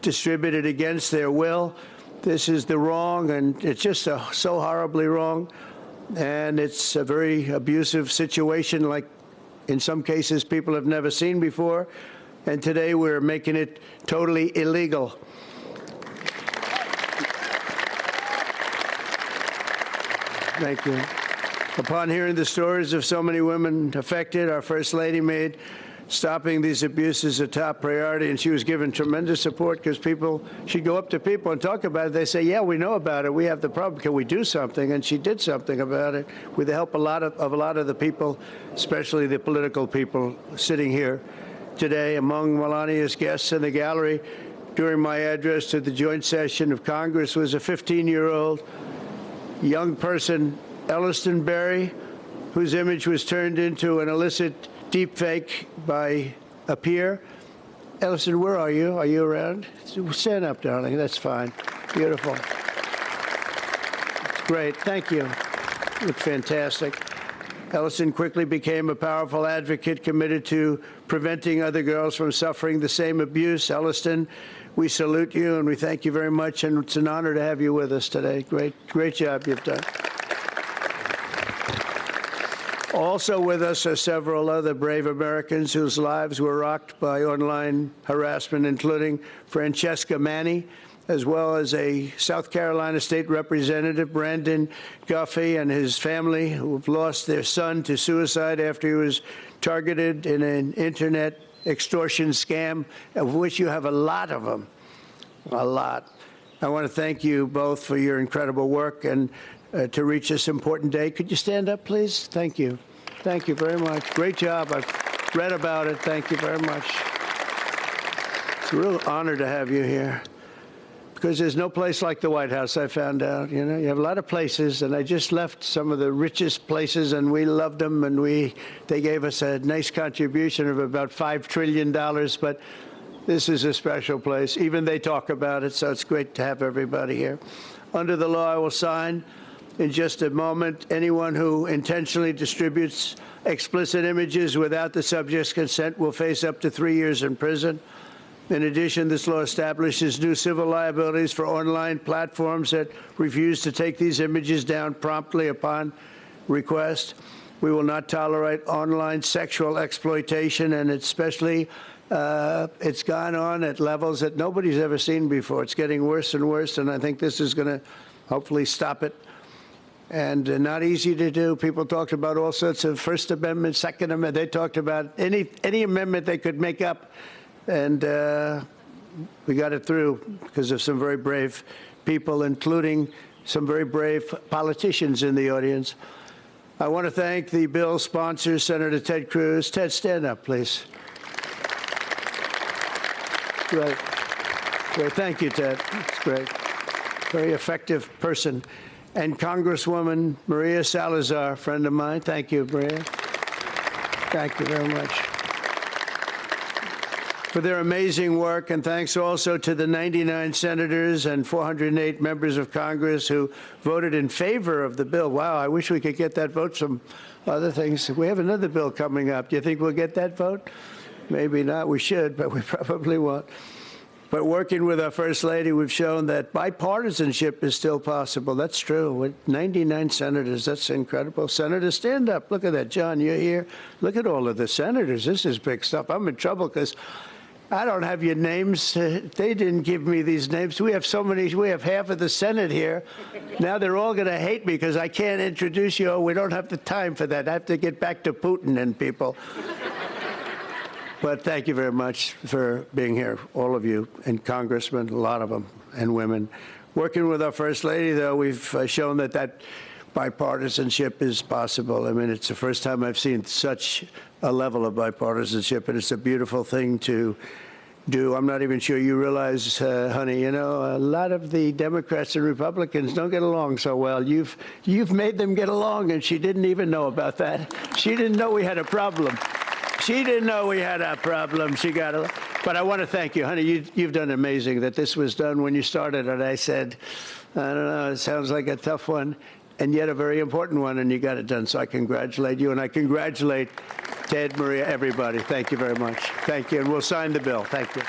distributed against their will. This is the wrong, and it's just so horribly wrong. And it's a very abusive situation, like in some cases people have never seen before. And today we're making it totally illegal. Thank you. Upon hearing the stories of so many women affected, our First Lady made stopping these abuses a top priority, and she was given tremendous support because she'd go up to people and talk about it. They say, yeah, we know about it. We have the problem. Can we do something? And she did something about it with the help of a lot of the people, especially the political people sitting here today. Among Melania's guests in the gallery during my address to the joint session of Congress was a 15-year-old young person, Elliston Berry, whose image was turned into an illicit deepfake by a peer. Elliston, where are you? Are you around? Stand up, darling. That's fine. Beautiful. It's great. Thank you. You look fantastic. Elliston quickly became a powerful advocate committed to preventing other girls from suffering the same abuse. Elliston, we salute you and we thank you very much, and it's an honor to have you with us today. Great job you've done. Also with us are several other brave Americans whose lives were rocked by online harassment, including Francesca Manny, as well as a South Carolina State Representative, Brandon Guffey, and his family, who have lost their son to suicide after he was targeted in an internet extortion scam, of which you have a lot of them, a lot. I want to thank you both for your incredible work and to reach this important day. Could you stand up, please? Thank you. Thank you very much. Great job. I've read about it. Thank you very much. It's a real honor to have you here, because there's no place like the White House, I found out. You know, you have a lot of places, and I just left some of the richest places, and we loved them, and they gave us a nice contribution of about $5 trillion, but this is a special place. Even they talk about it, so it's great to have everybody here. Under the law, I will sign in just a moment. Anyone who intentionally distributes explicit images without the subject's consent will face up to 3 years in prison. In addition, this law establishes new civil liabilities for online platforms that refuse to take these images down promptly upon request. We will not tolerate online sexual exploitation, and especially it's gone on at levels that nobody's ever seen before. It's getting worse and worse, and I think this is going to hopefully stop it. And not easy to do. People talked about all sorts of First Amendment, Second Amendment. They talked about any amendment they could make up, and we got it through because of some very brave people, including some very brave politicians in the audience. I want to thank the bill's sponsors, Senator Ted Cruz. Ted, stand up, please. Great. Great. Thank you, Ted. That's great. Very effective person. And Congresswoman Maria Salazar, friend of mine. Thank you, Maria. Thank you very much for their amazing work. And thanks also to the 99 senators and 408 members of Congress who voted in favor of the bill. Wow, I wish we could get that vote from other things. We have another bill coming up. Do you think we'll get that vote? Maybe not. We should, but we probably won't. But working with our First Lady, we've shown that bipartisanship is still possible. That's true. With 99 senators, that's incredible. Senators, stand up. Look at that. John, you're here. Look at all of the senators. This is big stuff. I'm in trouble because I don't have your names. They didn't give me these names. We have so many. We have half of the Senate here. Now they're all going to hate me because I can't introduce you. Oh, we don't have the time for that. I have to get back to Putin and people. But thank you very much for being here, all of you, and congressmen, a lot of them, and women. Working with our First Lady, though, we've shown that bipartisanship is possible. I mean, it's the first time I've seen such a level of bipartisanship, and it's a beautiful thing to do. I'm not even sure you realize, honey, you know, a lot of the Democrats and Republicans don't get along so well. You've made them get along, and she didn't even know about that. She didn't know we had a problem. She didn't know we had a problem. She got it. But I want to thank you, honey. You've done amazing that this was done when you started. And I said, I don't know, it sounds like a tough one, and yet a very important one, and you got it done. So I congratulate you, and I congratulate Ted, Maria, everybody. Thank you very much. Thank you. And we'll sign the bill. Thank you.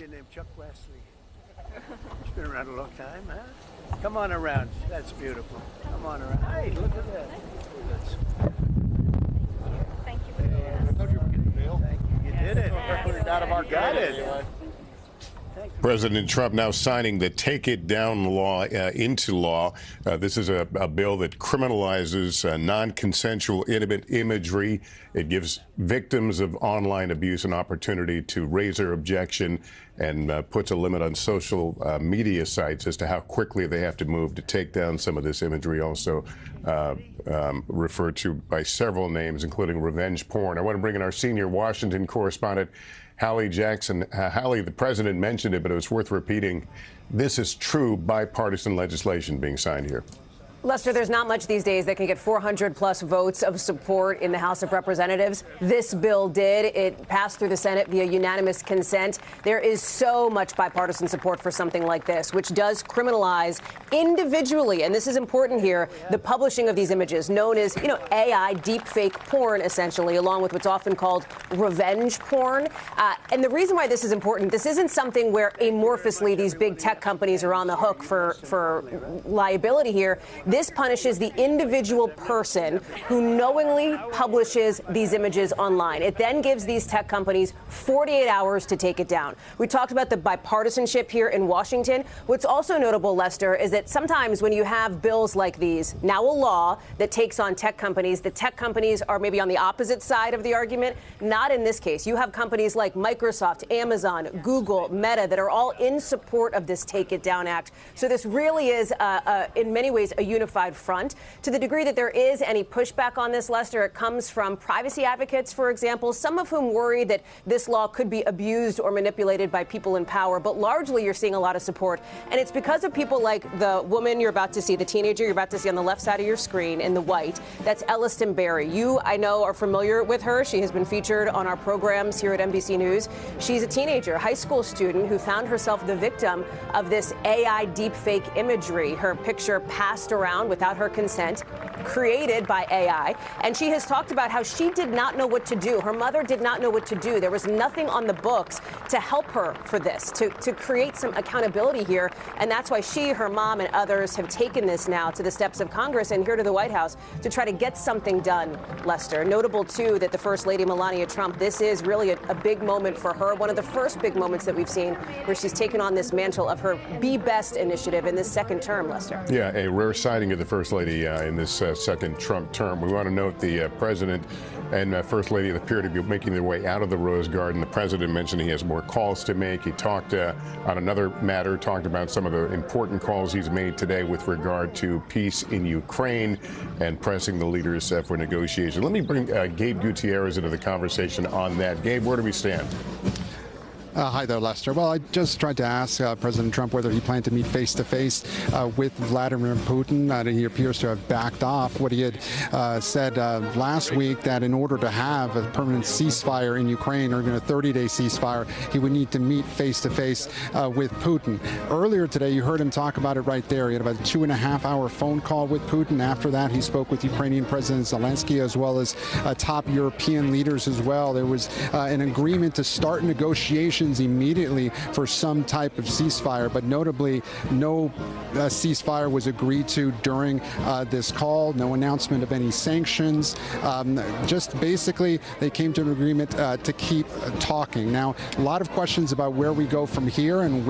your name? Chuck Wesley. It's been around a long time, huh? Come on around. That's beautiful. Come on around. Hey, look at that. Thank you for doing this. Thank you. You did it. Got it. President Trump now signing the Take It Down law into law. This is a bill that criminalizes non-consensual intimate imagery. It gives victims of online abuse an opportunity to raise their objection and puts a limit on social media sites as to how quickly they have to move to take down some of this imagery, also referred to by several names, including revenge porn. I want to bring in our senior Washington correspondent, Hallie Jackson. Hallie, the president mentioned it, but it was worth repeating. This is true bipartisan legislation being signed here. Lester, there's not much these days that can get 400-plus votes of support in the House of Representatives. This bill did. It passed through the Senate via unanimous consent. There is so much bipartisan support for something like this, which does criminalize individually, and this is important here, the publishing of these images, known as, AI deepfake porn, essentially, along with what's often called revenge porn. And the reason why this is important, this isn't something where amorphously these big tech companies are on the hook for liability here. This punishes the individual person who knowingly publishes these images online. It then gives these tech companies 48 hours to take it down. We talked about the bipartisanship here in Washington. What's also notable, Lester, is that sometimes when you have bills like these, now a law that takes on tech companies, the tech companies are maybe on the opposite side of the argument. Not in this case. You have companies like Microsoft, Amazon, Google, Meta that are all in support of this Take It Down Act. So this really is, in many ways, a unified front. To the degree that there is any pushback on this, Lester, it comes from privacy advocates, for example, some of whom worry that this law could be abused or manipulated by people in power. But largely, you're seeing a lot of support. And it's because of people like the woman you're about to see, the teenager you're about to see on the left side of your screen in the white. That's Elliston Berry. You, I know, are familiar with her. She has been featured on our programs here at NBC News. She's a teenager, high school student who found herself the victim of this AI deepfake imagery. Her picture passed around without her consent, created by AI. And she has talked about how she did not know what to do. Her mother did not know what to do. There was nothing on the books to help her for this, to create some accountability here. And that's why she, her mom, and others have taken this now to the steps of Congress and here to the White House to try to get something done, Lester. Notable, too, that the First Lady, Melania Trump, this is really a big moment for her, one of the first big moments that we've seen where she's taken on this mantle of her Be Best initiative in this second term, Lester. Yeah, a rare sighting of the First Lady in this second Trump term. We want to note the president and First Lady appear to be making their way out of the Rose Garden. The president mentioned he has more calls to make. He talked on another matter, talked about some of the important calls he's made today with regard to peace in Ukraine and pressing the leaders for negotiation. Let me bring Gabe Gutierrez into the conversation on that. Gabe, where do we stand? Hi there, Lester. Well, I just tried to ask President Trump whether he planned to meet face-to-face with Vladimir Putin. He appears to have backed off what he had said last week, that in order to have a permanent ceasefire in Ukraine, or even a 30-day ceasefire, he would need to meet face-to-face with Putin. Earlier today, you heard him talk about it right there. He had about a 2.5-hour phone call with Putin. After that, he spoke with Ukrainian President Zelensky, as well as top European leaders as well. There was an agreement to start negotiations immediately for some type of ceasefire, but notably no ceasefire was agreed to during this call. No announcement of any sanctions. Just basically they came to an agreement to keep talking. Now, a lot of questions about where we go from here and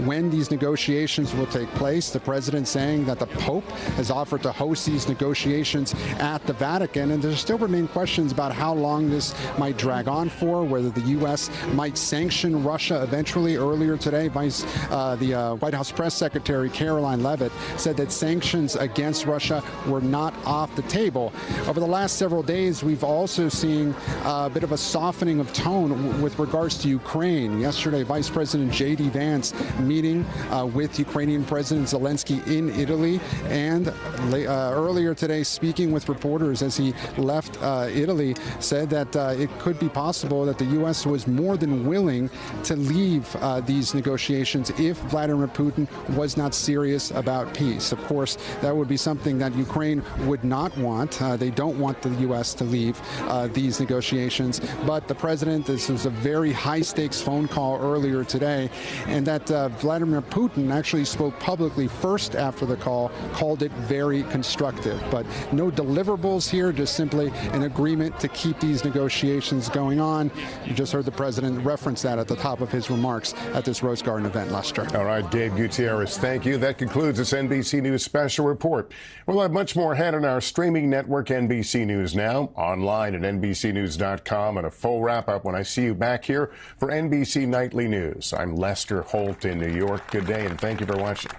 when these negotiations will take place. The president saying that the Pope has offered to host these negotiations at the Vatican, and there still remain questions about how long this might drag on for, whether the U.S. might sanction Russia eventually. Earlier today, the White House press secretary Caroline Leavitt said that sanctions against Russia were not off the table. Over the last several days, we've also seen a bit of a softening of tone with regards to Ukraine. Yesterday, Vice President J.D. Vance meeting with Ukrainian President Zelensky in Italy, and earlier today, speaking with reporters as he left Italy, said that it could be possible that the U.S. was more than willing to leave these negotiations if Vladimir Putin was not serious about peace. Of course, that would be something that Ukraine would not want. They don't want the U.S. to leave these negotiations. But the president, this was a very high-stakes phone call earlier today, and that Vladimir Putin actually spoke publicly first after the call, called it very constructive. But no deliverables here, just simply an agreement to keep these negotiations going on. You just heard the president reference that at the top of his remarks at this Rose Garden event, Lester. All right, Dave Gutierrez, thank you. That concludes this NBC News special report. We'll have much more ahead on our streaming network, NBC News Now, online at NBCNews.com, and a full wrap-up when I see you back here for NBC Nightly News. I'm Lester Holt in New York. Good day, and thank you for watching.